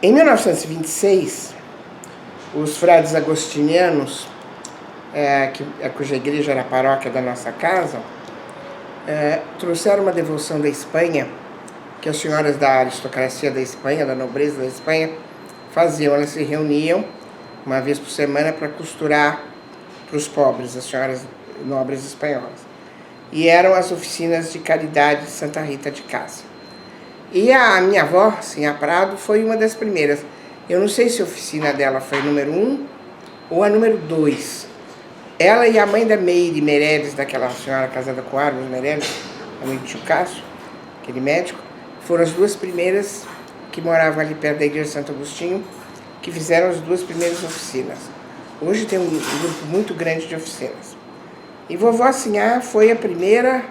Em 1926, os frades agostinianos, cuja igreja era a paróquia da nossa casa, trouxeram uma devoção da Espanha, que as senhoras da aristocracia da Espanha, da nobreza da Espanha, faziam. Elas se reuniam uma vez por semana para costurar para os pobres, as senhoras nobres espanholas. E eram as oficinas de caridade de Santa Rita de Cássia. E a minha avó, Sinha Prado, foi uma das primeiras. Eu não sei se a oficina dela foi número 1 ou a número 2. Ela e a mãe da Meire Meirelles, daquela senhora casada com Argos Meirelles, a mãe do tio Cássio, aquele médico, foram as duas primeiras que moravam ali perto da igreja de Santo Agostinho, que fizeram as duas primeiras oficinas. Hoje tem um grupo muito grande de oficinas. E vovó Sinhá foi a primeira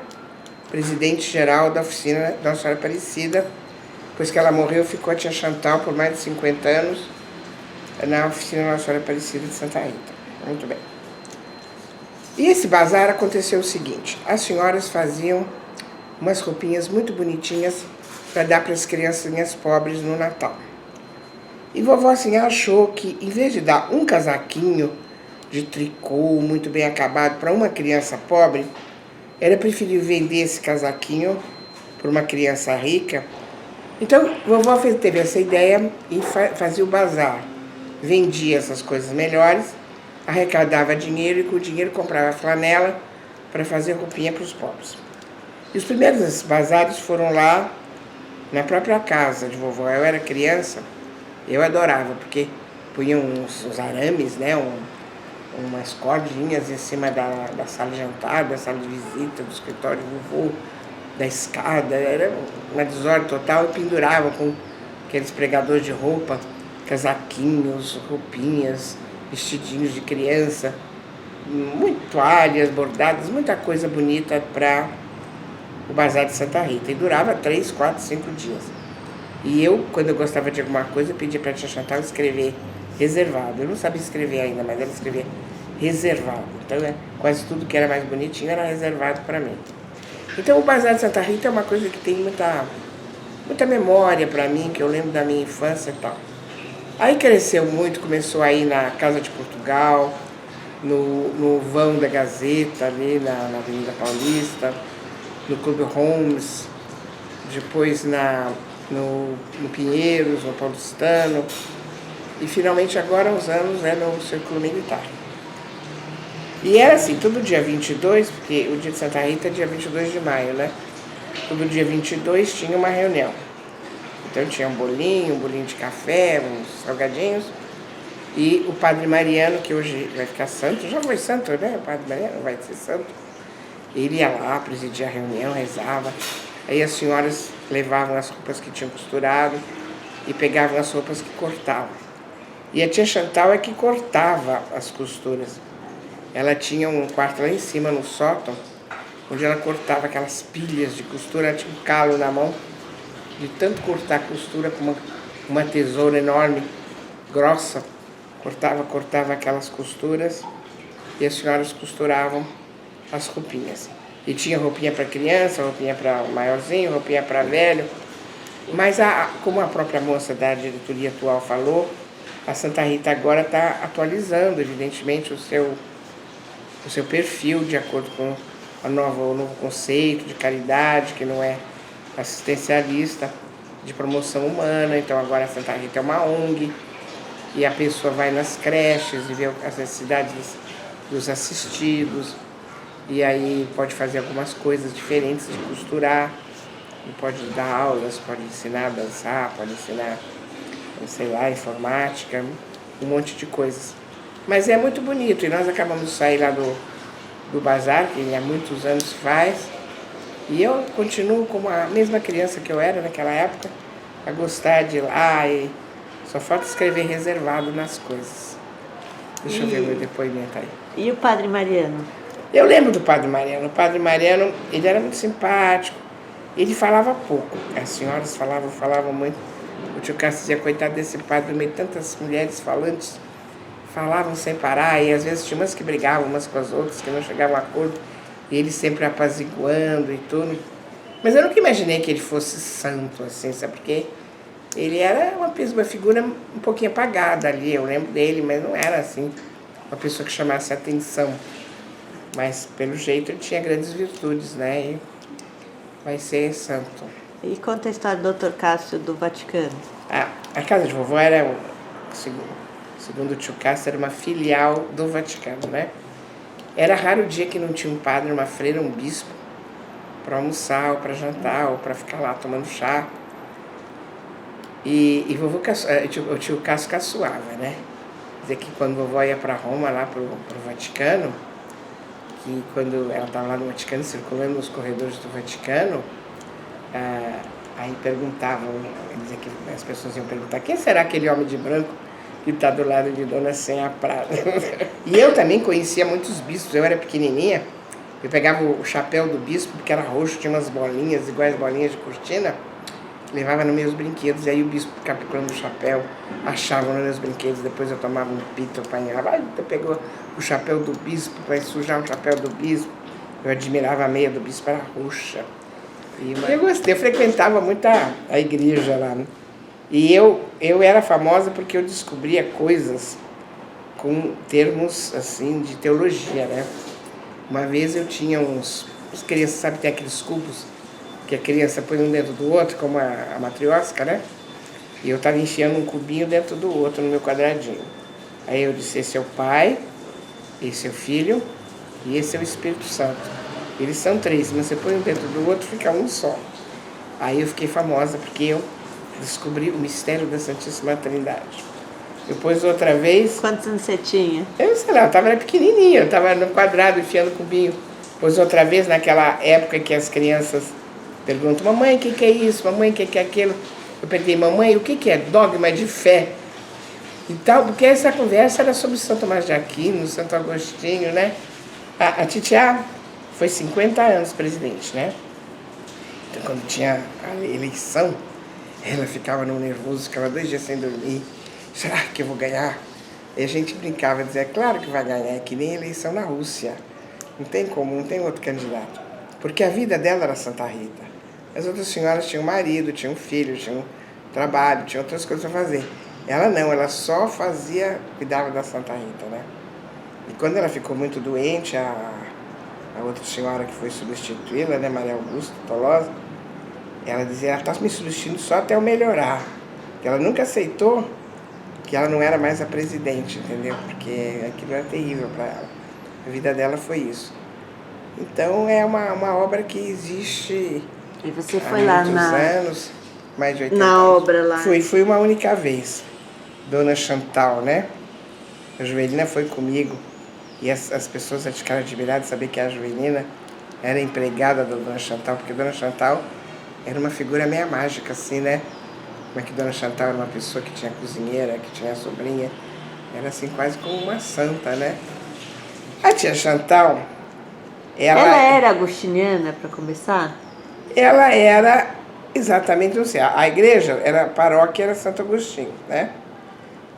presidente-geral da oficina da Nossa Senhora Aparecida. Depois que ela morreu, ficou a tia Chantal por mais de 50 anos na oficina da Nossa Senhora Aparecida de Santa Rita. Muito bem. E esse bazar aconteceu o seguinte: as senhoras faziam umas roupinhas muito bonitinhas para dar para as criancinhas pobres no Natal. E vovó Sinhá achou que, em vez de dar um casaquinho de tricô muito bem acabado para uma criança pobre, era preferível vender esse casaquinho por uma criança rica. Então, vovó teve essa ideia e fazia o bazar. Vendia essas coisas melhores, arrecadava dinheiro e com o dinheiro comprava flanela para fazer roupinha para os pobres. E os primeiros bazares foram lá na própria casa de vovó. Eu era criança, eu adorava, porque punham uns arames, né, umas cordinhas em cima da sala de jantar, da sala de visita, do escritório do vovô, da escada. Era uma desordem total, e pendurava com aqueles pregadores de roupa, casaquinhos, roupinhas, vestidinhos de criança, toalhas bordadas, muita coisa bonita para o bazar de Santa Rita. E durava 3, 4, 5 dias. E eu, quando eu gostava de alguma coisa, pedia para a tia Chantal escrever reservado. Eu não sabia escrever ainda, mas ela escrevia reservado. Então, quase tudo que era mais bonitinho era reservado para mim. Então, o bazar de Santa Rita é uma coisa que tem muita memória para mim, que eu lembro da minha infância e tal. Aí cresceu muito, começou aí na Casa de Portugal, no vão da Gazeta, ali na Avenida Paulista, no Clube Holmes, depois no Pinheiros, no Paulistano, e finalmente agora há uns anos no Círculo Militar. E era assim, todo dia 22, porque o dia de Santa Rita é dia 22 de maio, né? Todo dia 22 tinha uma reunião. Então tinha um bolinho de café, uns salgadinhos. E o Padre Mariano, que hoje vai ficar santo, já foi santo, né? O Padre Mariano vai ser santo. Ele ia lá, presidia a reunião, rezava. Aí as senhoras levavam as roupas que tinham costurado e pegavam as roupas que cortavam. E a tia Chantal é que cortava as costuras. Ela tinha um quarto lá em cima, no sótão, onde ela cortava aquelas pilhas de costura. Ela tinha um calo na mão, de tanto cortar a costura com uma tesoura enorme, grossa. Cortava aquelas costuras e as senhoras costuravam as roupinhas. E tinha roupinha para criança, roupinha para maiorzinho, roupinha para velho. Mas, como a própria moça da diretoria atual falou, a Santa Rita agora está atualizando, evidentemente, o seu perfil de acordo com o novo conceito de caridade, que não é assistencialista, de promoção humana. Então agora a Santa Rita é uma ONG, e a pessoa vai nas creches e vê as necessidades dos assistidos, e aí pode fazer algumas coisas diferentes de costurar, e pode dar aulas, pode ensinar a dançar, pode ensinar, sei lá, informática, um monte de coisas. Mas é muito bonito, e nós acabamos de sair lá do bazar, que há muitos anos faz, e eu continuo como a mesma criança que eu era naquela época, a gostar de ir lá, e só falta escrever reservado nas coisas. Deixa eu ver meu depoimento aí. E o Padre Mariano? Eu lembro do Padre Mariano. O Padre Mariano, ele era muito simpático, ele falava pouco, as senhoras falavam muito. O tio Cássio dizia, coitado desse padre, no meio de tantas mulheres falantes, falavam sem parar, e às vezes tinha umas que brigavam umas com as outras, que não chegavam a acordo, e ele sempre apaziguando e tudo. Mas eu nunca imaginei que ele fosse santo, assim, sabe por quê? Ele era uma figura um pouquinho apagada ali, eu lembro dele, mas não era assim, uma pessoa que chamasse atenção. Mas, pelo jeito, ele tinha grandes virtudes, né? E vai ser santo. E conta a história do Dr. Cássio do Vaticano. A casa de vovó era, segundo o tio Cássio, era uma filial do Vaticano, né? Era raro o dia que não tinha um padre, uma freira, um bispo, para almoçar, ou para jantar, ou para ficar lá tomando chá. E vovô, o tio Cássio caçoava, né? Dizer que quando vovó ia para Roma, lá pro Vaticano, que quando ela estava lá no Vaticano, circulando nos corredores do Vaticano, aí perguntavam, dizer que as pessoas iam perguntar, quem será aquele homem de branco que está do lado de Dona Senha Prada? E eu também conhecia muitos bispos, eu era pequenininha, eu pegava o chapéu do bispo, que era roxo, tinha umas bolinhas, iguais bolinhas de cortina, levava nos meus brinquedos, e aí o bispo ficava procurando o chapéu, achava nos meus brinquedos, depois eu tomava um pito, apanhava, tu pegou o chapéu do bispo, para sujar o chapéu do bispo. Eu admirava a meia do bispo, era roxa. E eu gostei, eu frequentava muito a igreja lá, né? E eu era famosa porque eu descobria coisas com termos, assim, de teologia, né? Uma vez eu tinha as crianças, sabe, tem aqueles cubos que a criança põe um dentro do outro, como a matriosca, né? E eu estava enfiando um cubinho dentro do outro no meu quadradinho. Aí eu disse, esse é o Pai, esse é o Filho e esse é o Espírito Santo. Eles são três, mas você põe um dentro do outro, fica um só. Aí eu fiquei famosa porque eu descobri o mistério da Santíssima Trindade. Depois, outra vez... Quantos anos você tinha? Eu sei lá, era pequenininha, eu estava no quadrado enfiando cubinho. Depois, outra vez, naquela época que as crianças perguntam, mamãe, o que é isso? Mamãe, o que é aquilo? Eu perguntei, mamãe, o que é dogma de fé? E tal, porque essa conversa era sobre São Tomás de Aquino, Santo Agostinho, né? A Titiá foi 50 anos presidente, né? Então, quando tinha a eleição, ela ficava no nervoso, ficava 2 dias sem dormir. Será que eu vou ganhar? E a gente brincava, dizia, claro que vai ganhar, é que nem eleição na Rússia. Não tem como, não tem outro candidato. Porque a vida dela era Santa Rita. As outras senhoras tinham marido, tinham filho, tinham trabalho, tinham outras coisas para fazer. Ela não, ela só cuidava da Santa Rita, né? E quando ela ficou muito doente, a outra senhora que foi substituí-la, né, Maria Augusta Tolosa, ela dizia, ela está me substituindo só até eu melhorar. Porque ela nunca aceitou que ela não era mais a presidente, entendeu? Porque aquilo era terrível para ela. A vida dela foi isso. Então é uma obra que existe E você há foi lá muitos anos, mais de 80 na anos. obra lá? Fui uma única vez. Dona Chantal, né? A Joelina foi comigo. E as pessoas ficaram admiradas de saber que a Joelina era empregada da Dona Chantal, porque Dona Chantal era uma figura meio mágica, assim, né? Como é que Dona Chantal era uma pessoa que tinha cozinheira, que tinha sobrinha. Era assim, quase como uma santa, né? A tia Chantal, Ela era agostiniana, para começar? Ela era exatamente assim. A igreja, a paróquia era Santo Agostinho, né?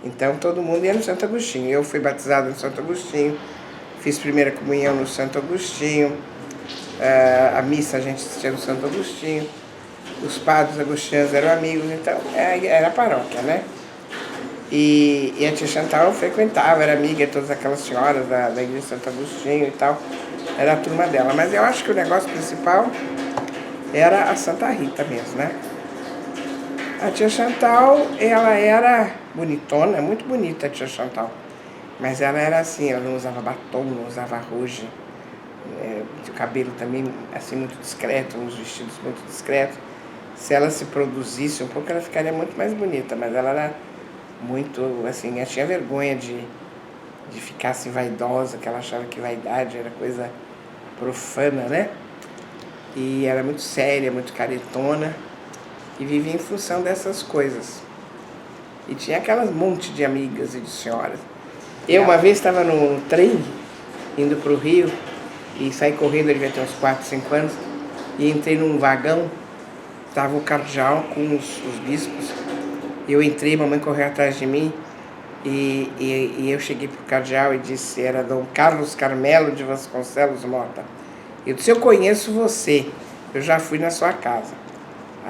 Então todo mundo ia no Santo Agostinho. Eu fui batizado no Santo Agostinho, fiz primeira comunhão no Santo Agostinho, a missa a gente assistia no Santo Agostinho, os padres agostinianos eram amigos, então era a paróquia, né? E a tia Chantal eu frequentava, era amiga de todas aquelas senhoras da igreja de Santo Agostinho e tal, era a turma dela. Mas eu acho que o negócio principal era a Santa Rita mesmo, né? A tia Chantal, ela era bonitona, muito bonita a tia Chantal. Mas ela era assim, ela não usava batom, não usava rouge. O cabelo também, assim, muito discreto, uns vestidos muito discretos. Se ela se produzisse um pouco, ela ficaria muito mais bonita. Mas ela era muito, assim, ela tinha vergonha de ficar assim vaidosa, que ela achava que vaidade era coisa profana, né? E era muito séria, muito caretona. E vivia em função dessas coisas. E tinha aquelas monte de amigas e de senhoras. Eu uma vez estava no trem, indo para o Rio, e saí correndo, eu devia ter uns 4, 5 anos, e entrei num vagão, estava o cardeal com os bispos. Eu entrei, mamãe correu atrás de mim, e eu cheguei para o cardeal e disse, era Dom Carlos Carmelo de Vasconcelos Mota. Eu disse, eu conheço você, eu já fui na sua casa.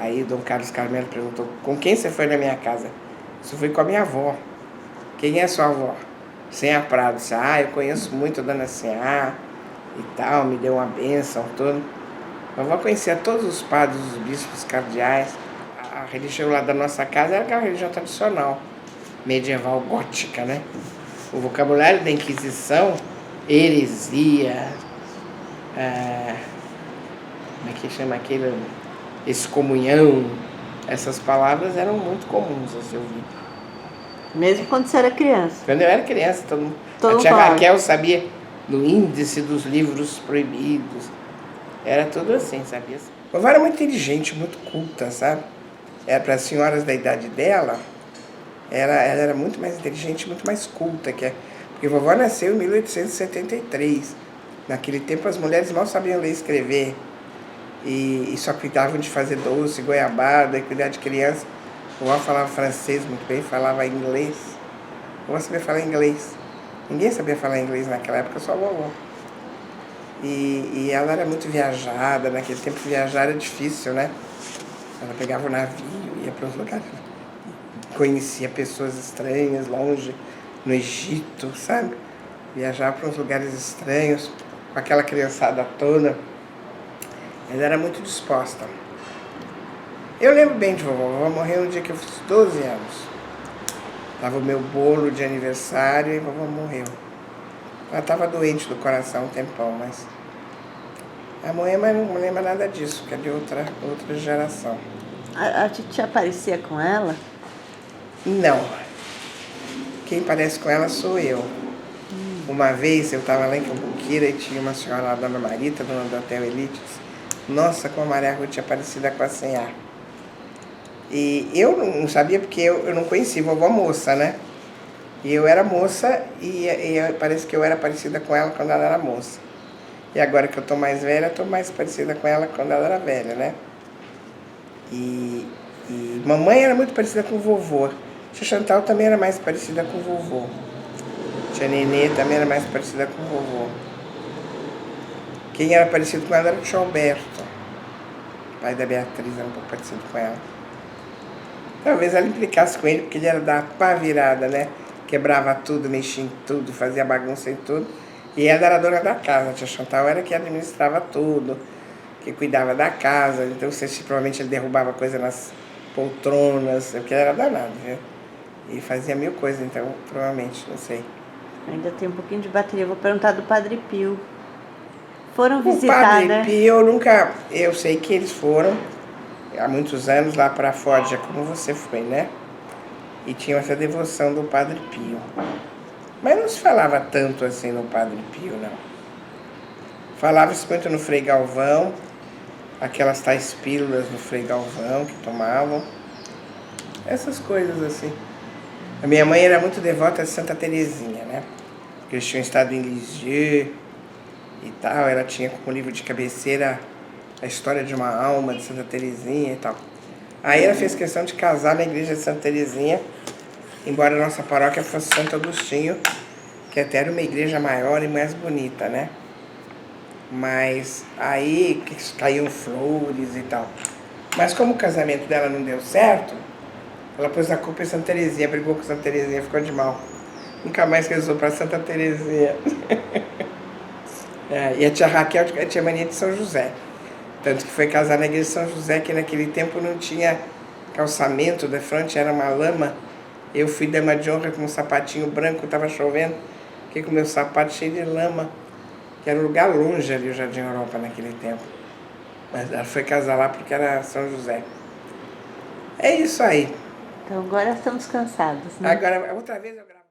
Aí o Dom Carlos Carmelo perguntou, com quem você foi na minha casa? Eu fui com a minha avó. Quem é sua avó? Sinhá Prado. Disse, eu conheço muito a dona Sinhá e tal, me deu uma bênção, tudo. A avó conhecia todos os padres, os bispos, cardeais. A religião lá da nossa casa era aquela religião tradicional, medieval, gótica, né? O vocabulário da Inquisição, heresia, como é que chama aquele? Excomunhão, essas palavras eram muito comuns a se ouvir. Mesmo quando você era criança? Quando eu era criança, a tia Raquel sabia do índice dos livros proibidos. Era tudo assim, sabia? Vovó era muito inteligente, muito culta, sabe? Para as senhoras da idade dela, ela era muito mais inteligente, muito mais culta. Porque vovó nasceu em 1873. Naquele tempo as mulheres mal sabiam ler e escrever. E só cuidavam de fazer doce, goiabada, e cuidar de criança. Vovó falava francês muito bem, falava inglês. Vovó sabia falar inglês. Ninguém sabia falar inglês naquela época, só a vovó. E ela era muito viajada, naquele tempo viajar era difícil, né? Ela pegava o navio, ia para os lugares, conhecia pessoas estranhas, longe, no Egito, sabe? Viajava para uns lugares estranhos, com aquela criançada toda. Ela era muito disposta. Eu lembro bem de vovó. Vovó morreu no dia que eu fiz 12 anos. Tava o meu bolo de aniversário e vovó morreu. Ela estava doente do coração um tempão, mas... A mãe não lembra nada disso, que é de outra geração. A titia parecia com ela? Não. Quem parece com ela sou eu. Uma vez eu estava lá em Cambuquira e tinha uma senhora lá, Dona Marita, dona do Hotel Elite. Nossa, como a Maria Ruth é parecida com a Sinhá. E eu não sabia porque eu não conhecia vovó moça, né? E eu era moça e parece que eu era parecida com ela quando ela era moça. E agora que eu tô mais velha, eu tô mais parecida com ela quando ela era velha, né? E mamãe era muito parecida com vovô. Tia Chantal também era mais parecida com vovô. Tia Nenê também era mais parecida com vovô. Quem era parecido com ela era o tio Alberto. O pai da Beatriz era um pouco parecido com ela. Talvez ela implicasse com ele, porque ele era da pá virada, né? Quebrava tudo, mexia em tudo, fazia bagunça em tudo. E ela era dona da casa. A tia Chantal era que administrava tudo, que cuidava da casa. Então, provavelmente ele derrubava coisa nas poltronas, porque ele era danado, viu? E fazia mil coisas, então, provavelmente, não sei. Ainda tem um pouquinho de bateria. Vou perguntar do Padre Pio. Foram visitar, o Padre né? Pio, eu sei que eles foram há muitos anos lá para Foggia, como você foi, né? E tinha essa devoção do Padre Pio. Mas não se falava tanto assim no Padre Pio, não. Falava-se muito no Frei Galvão, aquelas tais pílulas no Frei Galvão que tomavam. Essas coisas assim. A minha mãe era muito devota de Santa Teresinha, né? Porque eles tinham estado em Lisieux e tal. Ela tinha como livro de cabeceira a história de uma alma de Santa Teresinha e tal. Aí ela fez questão de casar na igreja de Santa Teresinha, embora a nossa paróquia fosse Santo Agostinho, que até era uma igreja maior e mais bonita, né? Mas aí caíam flores e tal. Mas como o casamento dela não deu certo, ela pôs a culpa em Santa Teresinha, brigou com Santa Teresinha, ficou de mal. Nunca mais rezou para Santa Teresinha. E a tia Raquel tinha mania de São José. Tanto que foi casar na igreja de São José, que naquele tempo não tinha calçamento da fronte, era uma lama. Eu fui dama de honra com um sapatinho branco, estava chovendo, fiquei com meu sapato cheio de lama, que era um lugar longe ali, o Jardim Europa, naquele tempo. Mas ela foi casar lá porque era São José. É isso aí. Então agora estamos cansados, né? Agora, outra vez eu gravo.